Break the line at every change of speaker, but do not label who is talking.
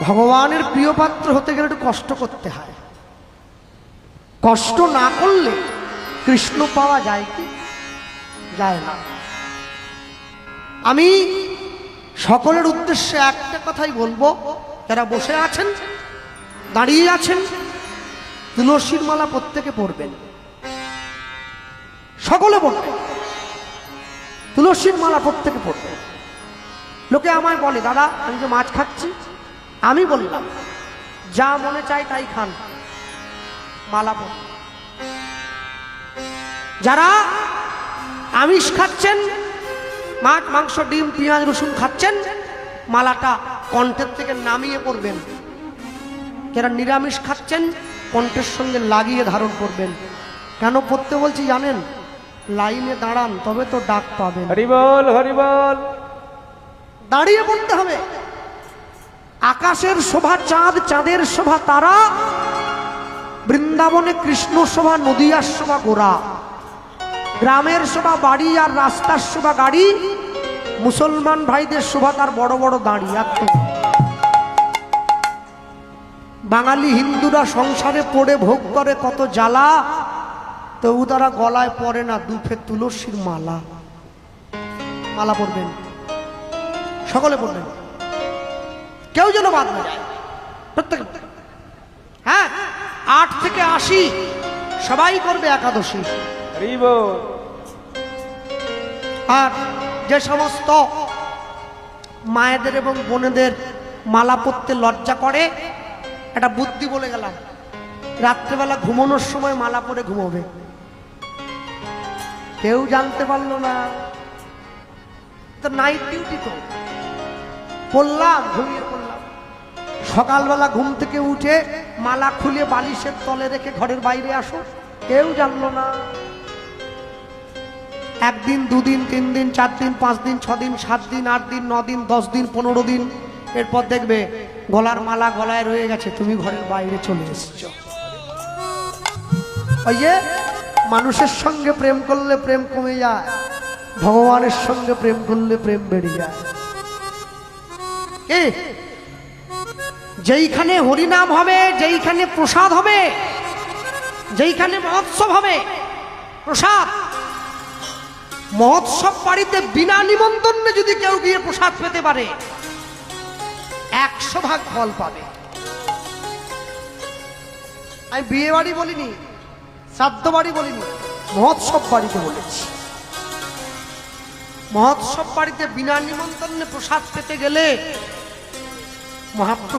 ভগবানের প্রিয় পাত্র হতে গেলে একটু কষ্ট করতে হয়। কষ্ট না করলে কৃষ্ণ পাওয়া যায় কি? যায় না। আমি সকলের উদ্দেশ্যে একটা কথাই বলবো, যারা বসে আছেন, দাঁড়িয়ে আছেন, তুলসীর মালা প্রত্যেকে পড়বেন, সকলে পড়বেন, তুলসীর মালা প্রত্যেকে পড়বেন। লোকে আমায় বলে, দাদা আমি যে মাছ খাচ্ছি, আমি বললাম যা মনে চাই তাই খান, মালা পড়। যারা আমিষ খাচ্ছেন, মাছ মাংস ডিম পেঁয়াজ রসুন খাচ্ছেন, মালাটা কণ্ঠের থেকে নামিয়ে পড়বেন। যারা নিরামিষ খাচ্ছেন, কণ্ঠের সঙ্গে লাগিয়ে ধারণ করবেন। কেন পড়তে বলছি জানেন? লাইনে দাঁড়ান, তবে তো ডাক পাবেন।
হরি বল, হরি বল।
দাঁড়িয়ে পড়তে হবে। আকাশের শোভা চাঁদ, চাঁদের শোভা তারা, বৃন্দাবনে কৃষ্ণ শোভা, নদিয়ার শোভা গোরা, গ্রামের শোভা বাড়ি আর রাস্তার শোভা গাড়ি, মুসলমান ভাইদের শোভা তার বড় বড় দাঁড়ি। বাঙালি হিন্দুরা সংসারে পড়ে ভোগ করে কত জ্বালা, তবু তারা গলায় পড়ে না দুফে তুলসীর মালা। মালা পড়বেন, সকলে পড়বেন, কেউ যেন বাদ না যায়, প্রত্যেক। হ্যাঁ, 8 থেকে 80 সবাই করবে একাদশী। আর যে সমস্ত মায়েদের এবং বোনেদের মালা পরতে লজ্জা করে, একটা বুদ্ধি বলে গেলাম, রাত্রেবেলা ঘুমানোর সময় মালা পরে ঘুমোবে। কেউ জানতে পারলো না, তো নাইট ডিউটি তো পড়লাম, ঘুমিয়ে পড়লাম। সকালবেলা ঘুম থেকে উঠে মালা খুলে বালিশের তলে রেখে ঘরের বাইরে আসো, কেউ জানলো না। 1 দিন 2 দিন 3 দিন 4 দিন 5 দিন 6 দিন 7 দিন 8 দিন 9 দিন 10 দিন 15 দিন, এরপর দেখবে গলার মালা গলায় রয়ে গেছে, তুমি ঘরের বাইরে চলে এসেছো। ওই যে মানুষের সঙ্গে প্রেম করলে প্রেম কমে যায়, ভগবানের সঙ্গে প্রেম করলে প্রেম বেড়ে যায়। যেইখানে হরিনাম হবে, যেইখানে প্রসাদ হবে, যেইখানে মহোৎসব হবে, প্রসাদ মহোৎসব বাড়িতে বিনা নিমন্ত্রণে যদি কেউ গিয়ে প্রসাদ পেতে পারে, 100 ভাগ ফল পাবে। আমি বিয়ে বাড়ি বলিনি, শ্রাদ্ধ বাড়ি বলিনি, মহোৎসব বাড়িতে বলেছি। মহোৎসব বাড়িতে বিনা নিমন্ত্রণে প্রসাদ পেতে গেলে মহাপ্রভু